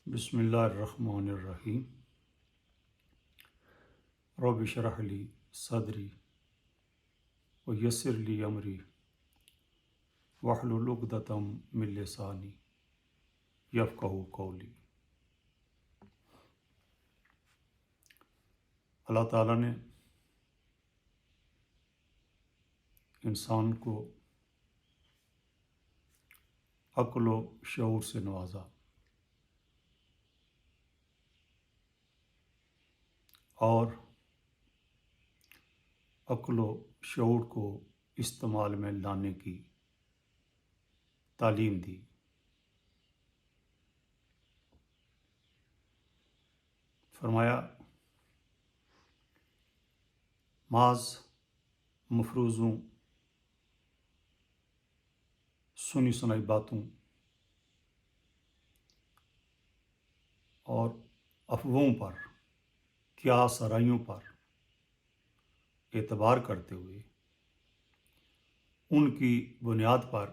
بسم اللہ الرحمن الرحیم رب اشرح لی صدری ویسر لی امری واحلل عقدۃ من لسانی یفقہوا قولی۔ اللہ تعالیٰ نے انسان کو عقل و شعور سے نوازا اور عقل و شعور کو استعمال میں لانے کی تعلیم دی۔ فرمایا معاذ مفروضوں سنی سنائی باتوں اور افواہوں پر کیا سرائیوں پر اعتبار کرتے ہوئے ان کی بنیاد پر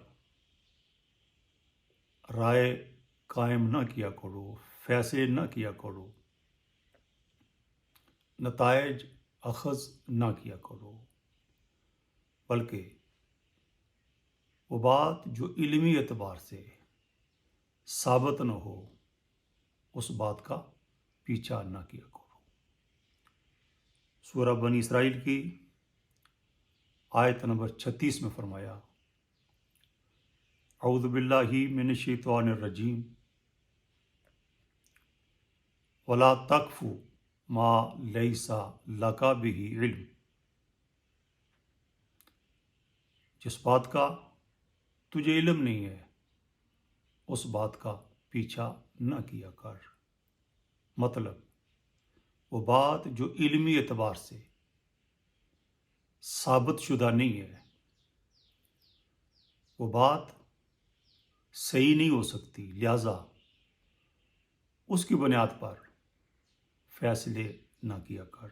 رائے قائم نہ کیا کرو، فیصلے نہ کیا کرو، نتائج اخذ نہ کیا کرو، بلکہ وہ بات جو علمی اعتبار سے ثابت نہ ہو اس بات کا پیچھا نہ کیا کرو۔ سورہ بنی اسرائیل کی آیت نمبر 36 میں فرمایا اعوذ باللہ من الشیطان الرجیم ولا تقف ما لیس لک بہ علم، جس بات کا تجھے علم نہیں ہے اس بات کا پیچھا نہ کیا کر۔ مطلب وہ بات جو علمی اعتبار سے ثابت شدہ نہیں ہے، وہ بات صحیح نہیں ہو سکتی، لہذا اس کی بنیاد پر فیصلے نہ کیا کر۔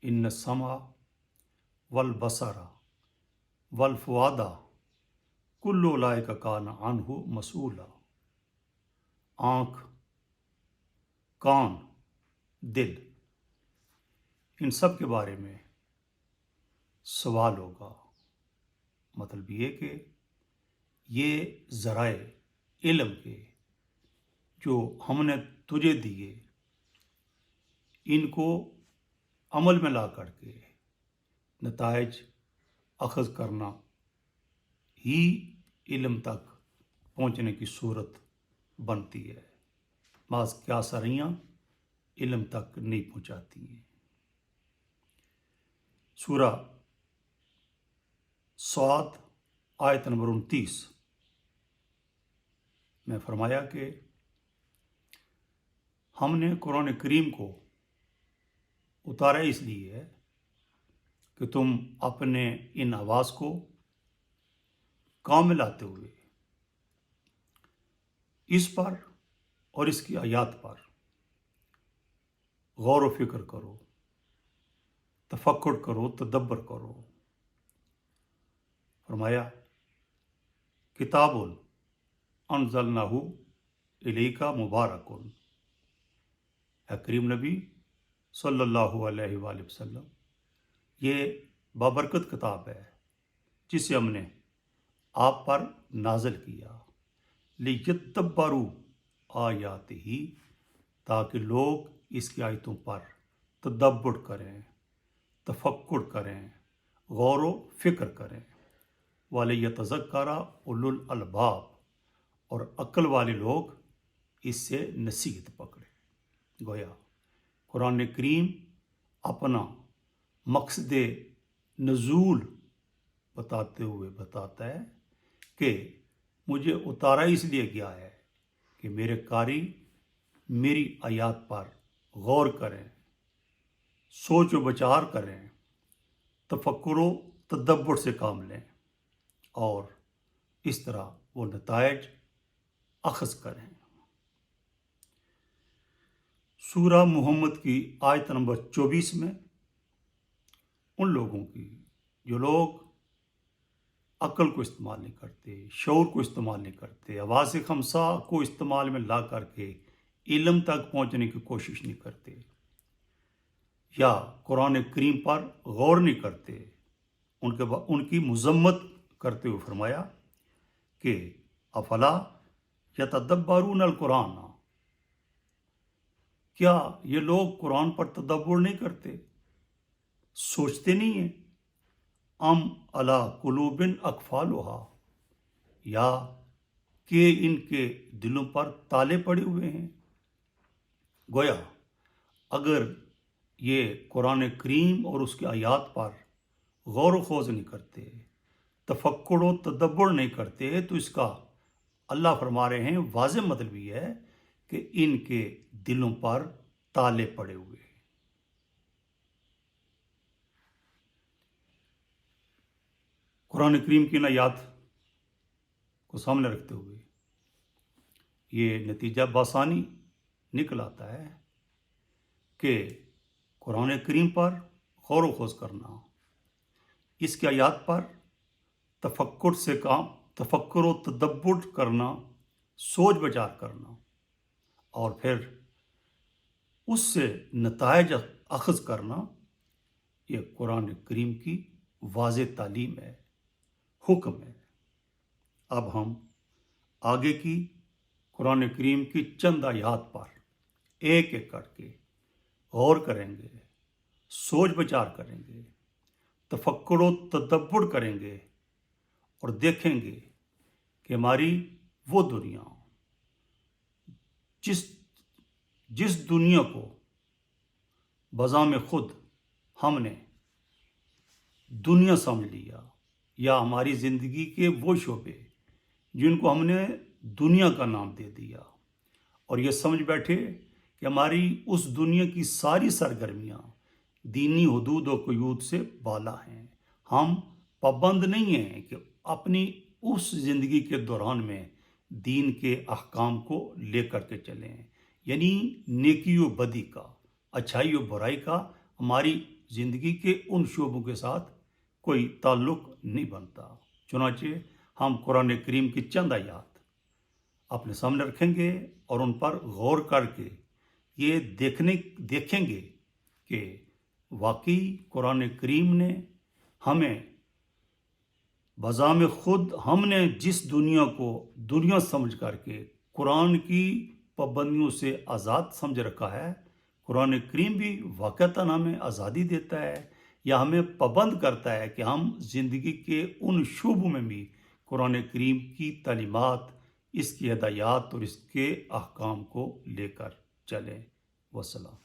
ان السمع والبصر والفؤاد کل اولئک کان عنہ مسئولا، آنکھ، کان، دل، ان سب کے بارے میں سوال ہوگا۔ مطلب یہ کہ یہ ذرائع علم کے جو ہم نے تجھے دیے ان کو عمل میں لا کر کے نتائج اخذ کرنا ہی علم تک پہنچنے کی صورت بنتی ہے، بعض کیا سرائیاں علم تک نہیں پہنچاتی ہیں۔ سورہ صاد آیت نمبر 29 میں فرمایا کہ ہم نے قرآن کریم کو اتارا اس لیے ہے کہ تم اپنے ان آواز کو کام میں لاتے ہوئے اس پر اور اس کی آیات پر غور و فکر کرو، تفکر کرو، تدبر کرو۔ فرمایا کتاب انزلناہ الیک مبارک، اے کریم نبی صلی اللہ علیہ وآلہ وسلم، یہ بابرکت کتاب ہے جسے ہم نے آپ پر نازل کیا، لیتدبروا آیاتہ، تاکہ لوگ اس کی آیتوں پر تدبر کریں، تفکر کریں، غور و فکر کریں۔ وَلِيَتَذَكَّرَ أُولُو الْأَلْبَابِ، اور عقل والے لوگ اس سے نصیحت پکڑیں۔ گویا قرآن کریم اپنا مقصد نزول بتاتے ہوئے بتاتا ہے کہ مجھے اتارا اس لیے گیا ہے کہ میرے قاری میری آیات پر غور کریں، سوچ و بچار کریں، تفکر و تدبر سے کام لیں اور اس طرح وہ نتائج اخذ کریں۔ سورہ محمد کی آیت نمبر 24 میں ان لوگوں کی جو لوگ عقل کو استعمال نہیں کرتے، شعور کو استعمال نہیں کرتے، حواس خمسہ کو استعمال میں لا کر کے علم تک پہنچنے کی کوشش نہیں کرتے، یا قرآن کریم پر غور نہیں کرتے، ان کی مذمت کرتے ہوئے فرمایا کہ افلا یتدبرون القرآن، کیا یہ لوگ قرآن پر تدبر نہیں کرتے، سوچتے نہیں ہیں؟ ام علی قلوب اقفالھا، یا کہ ان کے دلوں پر تالے پڑے ہوئے ہیں۔ گویا اگر یہ قرآن کریم اور اس کی آیات پر غور و خوض نہیں کرتے، تفکر و تدبر نہیں کرتے، تو اس کا اللہ فرما رہے ہیں واضح مطلب یہ ہے کہ ان کے دلوں پر تالے پڑے ہوئے ہیں۔ قرآن کریم کی آیات کو سامنے رکھتے ہوئے یہ نتیجہ بآسانی نکل آتا ہے کہ قرآن کریم پر غور و خوض کرنا، اس کی آیات پر تفکر و تدبر کرنا، سوچ بچار کرنا، اور پھر اس سے نتائج اخذ کرنا، یہ قرآن کریم کی واضح تعلیم ہے، حکم ہے۔ اب ہم آگے کی قرآن کریم کی چند آیات پر ایک ایک کر کے غور کریں گے، سوچ بچار کریں گے، تفکر و تدبر کریں گے، اور دیکھیں گے کہ ہماری وہ دنیا جس دنیا کو بذام خود ہم نے دنیا سمجھ لیا، یا ہماری زندگی کے وہ شعبے جن کو ہم نے دنیا کا نام دے دیا، اور یہ سمجھ بیٹھے کہ ہماری اس دنیا کی ساری سرگرمیاں دینی حدود و قیود سے بالا ہیں، ہم پابند نہیں ہیں کہ اپنی اس زندگی کے دوران میں دین کے احکام کو لے کر کے چلیں، یعنی نیکی و بدی کا، اچھائی و برائی کا ہماری زندگی کے ان شعبوں کے ساتھ کوئی تعلق نہیں بنتا۔ چنانچہ ہم قرآن کریم کی چند آیات اپنے سامنے رکھیں گے اور ان پر غور کر کے یہ دیکھیں گے کہ واقعی قرآن کریم نے ہمیں بذام خود ہم نے جس دنیا کو دنیا سمجھ کر کے قرآن کی پابندیوں سے آزاد سمجھ رکھا ہے، قرآن کریم بھی واقعتاً ہمیں آزادی دیتا ہے، یا ہمیں پابند کرتا ہے کہ ہم زندگی کے ان شعبوں میں بھی قرآن کریم کی تعلیمات، اس کی ہدایات اور اس کے احکام کو لے کر چلیں۔ وسلام۔